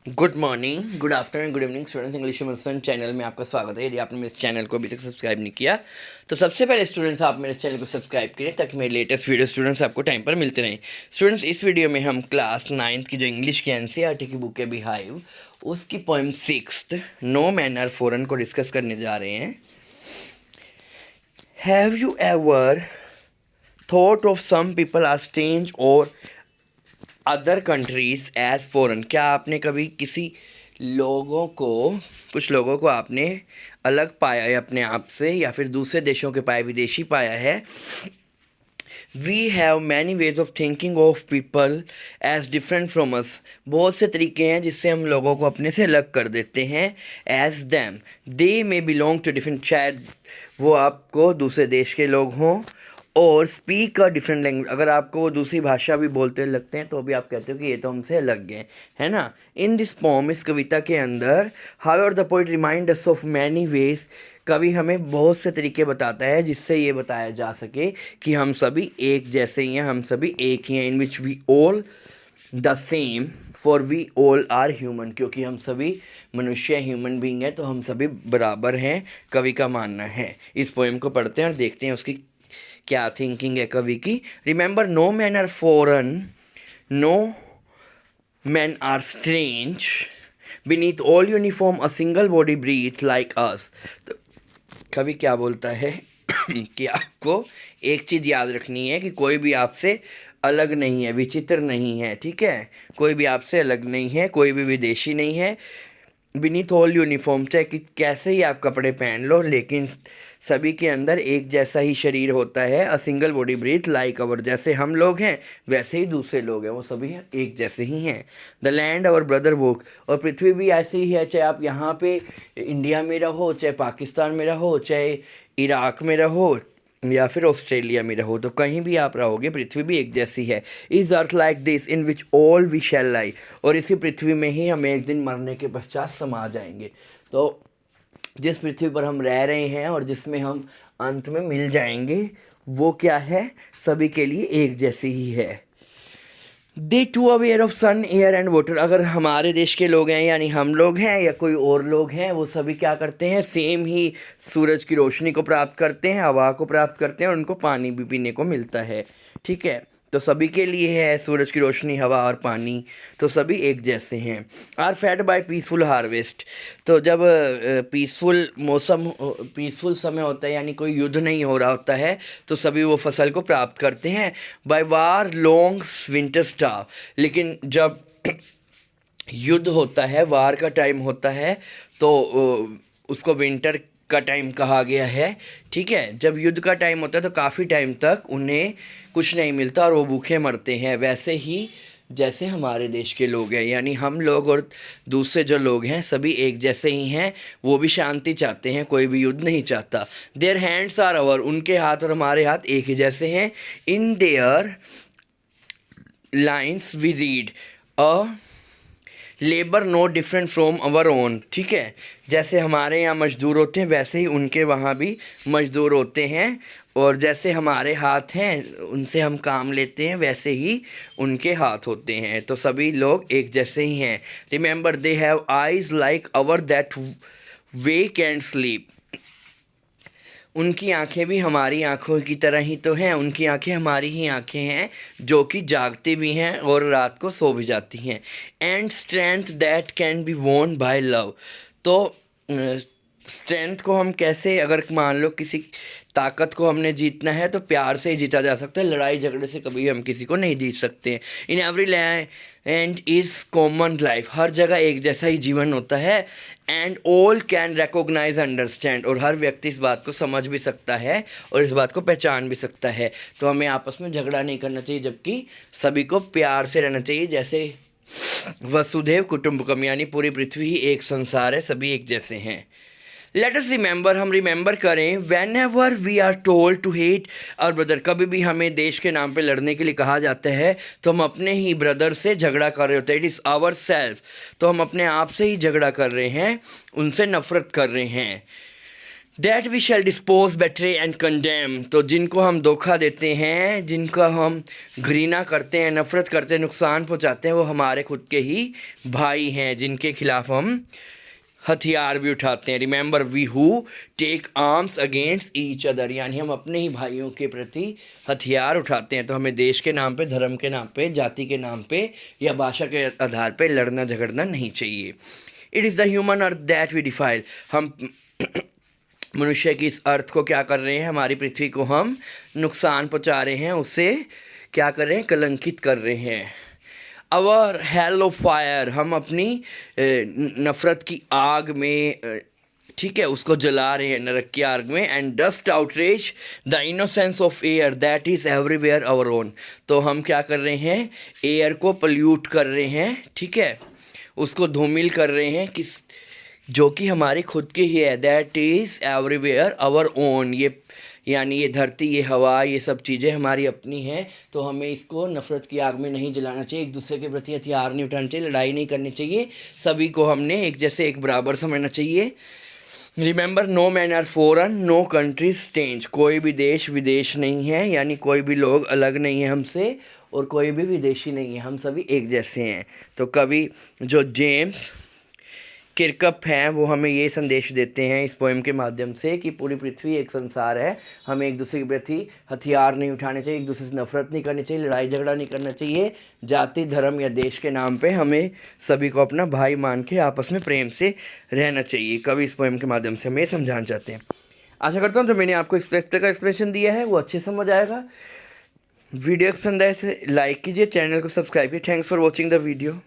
Good morning, good afternoon, good evening students. English मसन channel में आपका स्वागत है। यदि आपने मेरे चैनल को अभी तक सब्सक्राइब नहीं किया तो सबसे पहले स्टूडेंट्स आप मेरे चैनल को सब्सक्राइब करें ताकि मेरे लेटेस्ट वीडियो स्टूडेंट्स आपको टाइम पर मिलते रहें। स्टूडेंट्स, इस वीडियो में हम क्लास 9th की जो इंग्लिश की एनसीईआरटी की बुक है बिहाइव, उसकी poem 6th no man are foreign को डिस्कस करने जा रहे हैं। Have you ever thought of some people are strange और अदर कंट्रीज एज फॉरेन? क्या आपने कभी किसी कुछ लोगों को आपने अलग पाया है अपने आप से, या फिर दूसरे देशों के पाए विदेशी पाया है? We have many ways of thinking of people as different from us. बहुत से तरीके हैं जिससे हम लोगों को अपने से अलग कर देते हैं। As them they may belong to different, शायद वो आपको दूसरे देश के लोग हों, और स्पीक अ डिफरेंट लैंग्वेज, अगर आपको वो दूसरी भाषा भी बोलते लगते हैं तो भी आप कहते हो कि ये तो हमसे अलग है ना। इन दिस पोम, इस कविता के अंदर, however the poet remind us of many ways, कवि हमें बहुत से तरीके बताता है जिससे ये बताया जा सके कि हम सभी एक जैसे ही हैं, हम सभी एक ही हैं। In which we all the same for we all are human, क्योंकि हम सभी मनुष्य ह्यूमन बीइंग हैं तो हम सभी बराबर हैं, कवि का मानना है। इस पोएम को पढ़ते हैं और देखते हैं उसकी क्या थिंकिंग है कवि की। Remember no man are foreign, no man are strange, beneath all uniform a single body breathe like us. तो कवि क्या बोलता है कि आपको एक चीज़ याद रखनी है कि कोई भी आपसे अलग नहीं है, विचित्र नहीं है, ठीक है। कोई भी आपसे अलग नहीं है, कोई भी विदेशी नहीं है। बीनीथ ऑल यूनिफॉर्म, चाहे कि कैसे ही आप कपड़े पहन लो, लेकिन सभी के अंदर एक जैसा ही शरीर होता है। A single body breathe like our, जैसे हम लोग हैं वैसे ही दूसरे लोग हैं, वो सभी एक जैसे ही हैं। The land our brother walk, और पृथ्वी भी ऐसी ही है, चाहे आप यहाँ पे इंडिया में रहो, चाहे पाकिस्तान में रहो, चाहे इराक में रहो, या फिर ऑस्ट्रेलिया में रहो, तो कहीं भी आप रहोगे पृथ्वी भी एक जैसी है। Is earth like this in which all we shall lie, और इसी पृथ्वी में ही हम एक दिन मरने के पश्चात समा जाएंगे। तो जिस पृथ्वी पर हम रह रहे हैं और जिसमें हम अंत में मिल जाएंगे, वो क्या है? सभी के लिए एक जैसी ही है। They too aware of sun air and water, अगर हमारे देश के लोग हैं यानी हम लोग हैं या कोई और लोग हैं, वो सभी क्या करते हैं? सेम ही सूरज की रोशनी को प्राप्त करते हैं, हवा को प्राप्त करते हैं, और उनको पानी भी पीने को मिलता है, ठीक है। तो सभी के लिए है सूरज की रोशनी, हवा और पानी, तो सभी एक जैसे हैं। Are fed by peaceful harvest, तो जब पीसफुल समय होता है यानी कोई युद्ध नहीं हो रहा होता है, तो सभी वो फसल को प्राप्त करते हैं। बाय वार लॉन्ग विंटर स्टार, लेकिन जब युद्ध होता है, वार का टाइम होता है, तो उसको विंटर का टाइम कहा गया है, ठीक है। जब युद्ध का टाइम होता है तो काफ़ी टाइम तक उन्हें कुछ नहीं मिलता और वो भूखे मरते हैं। वैसे ही जैसे हमारे देश के लोग हैं, यानी हम लोग और दूसरे जो लोग हैं सभी एक जैसे ही हैं, वो भी शांति चाहते हैं, कोई भी युद्ध नहीं चाहता। देयर हैंड्स आर अवर, उनके हाथ और हमारे हाथ एक ही जैसे हैं। In their lines we read a labour no different from our own, ठीक है। जैसे हमारे यहाँ मजदूर होते हैं वैसे ही उनके वहाँ भी मजदूर होते हैं, और जैसे हमारे हाथ हैं उनसे हम काम लेते हैं वैसे ही उनके हाथ होते हैं, तो सभी लोग एक जैसे ही हैं। Remember they have eyes like our that wake and sleep, उनकी आंखें भी हमारी आंखों की तरह ही तो हैं, उनकी आंखें हमारी ही आंखें हैं जो कि जागती भी हैं और रात को सो भी जाती हैं। And strength that can be वोन बाय लव, तो स्ट्रेंथ को हम कैसे, अगर मान लो किसी ताकत को हमने जीतना है तो प्यार से ही जीता जा सकता है, लड़ाई झगड़े से कभी हम किसी को नहीं जीत सकते हैं। In every land is common life, हर जगह एक जैसा ही जीवन होता है। And all can recognise understand, और हर व्यक्ति इस बात को समझ भी सकता है और इस बात को पहचान भी सकता है। तो हमें आपस में झगड़ा नहीं करना चाहिए, जबकि सभी को प्यार से रहना चाहिए। जैसे वसुधैव कुटुंबकम, यानी पूरी पृथ्वी ही एक संसार है, सभी एक जैसे हैं। लेट अस रिमेंबर, हम रिमेंबर करें, whenever we are told to hate our brother, कभी भी हमें देश के नाम पे लड़ने के लिए कहा जाता है तो हम अपने ही ब्रदर से झगड़ा कर रहे होते हैं। इट इज़ आवर सेल्फ, तो हम अपने आप से ही झगड़ा कर रहे हैं, उनसे नफरत कर रहे हैं। That we shall dispose betray and condemn, तो जिनको हम धोखा देते हैं, जिनका हम घृणा करते हैं, नफरत करते हैं, नुकसान पहुंचाते हैं, वो हमारे खुद के ही भाई हैं, जिनके खिलाफ हम हथियार भी उठाते हैं। Remember we who take arms against each other, यानी हम अपने ही भाइयों के प्रति हथियार उठाते हैं। तो हमें देश के नाम पे, धर्म के नाम पे, जाति के नाम पे या भाषा के आधार पे लड़ना झगड़ना नहीं चाहिए। It is the human earth that we defile, हम मनुष्य की इस अर्थ को क्या कर रहे हैं, हमारी पृथ्वी को हम नुकसान पहुंचा रहे हैं, उससे क्या कर रहे हैं, कलंकित कर रहे हैं। अवर हेल ऑफ फायर, हम अपनी नफ़रत की आग में ठीक है उसको जला रहे हैं, नरक की आग में। And dust outrage the innocence of air that is everywhere our own, तो हम क्या कर रहे हैं, एयर को पल्यूट कर रहे हैं, ठीक है, उसको धूमिल कर रहे हैं, किस जो कि हमारी खुद की ही है। That is everywhere our own, ये यानी ये धरती, ये हवा, ये सब चीज़ें हमारी अपनी हैं। तो हमें इसको नफ़रत की आग में नहीं जलाना चाहिए, एक दूसरे के प्रति हथियार नहीं उठाना चाहिए, लड़ाई नहीं करनी चाहिए, सभी को हमने एक जैसे, एक बराबर समझना चाहिए। Remember no man are foreign, no country strange, कोई भी देश विदेश नहीं है, यानी कोई भी लोग अलग नहीं है हमसे और कोई भी विदेशी नहीं है, हम सभी एक जैसे हैं। तो कवि जो जेम्स किरकप हैं वो हमें ये संदेश देते हैं इस पोएम के माध्यम से कि पूरी पृथ्वी एक संसार है, हमें एक दूसरे के प्रति हथियार नहीं उठाने चाहिए, एक दूसरे से नफरत नहीं करनी चाहिए, लड़ाई झगड़ा नहीं करना चाहिए, जाति धर्म या देश के नाम पे हमें सभी को अपना भाई मान के आपस में प्रेम से रहना चाहिए। कवि इस पोएम के माध्यम से हमें समझाना चाहते हैं। आशा करता हूँ जो मैंने आपको इस चैप्टर का एक्सप्लेनेशन दिया है वो अच्छे समझ आएगा। वीडियो पसंद आए से लाइक कीजिए, चैनल को सब्सक्राइब कीजिए। Thanks for watching the video.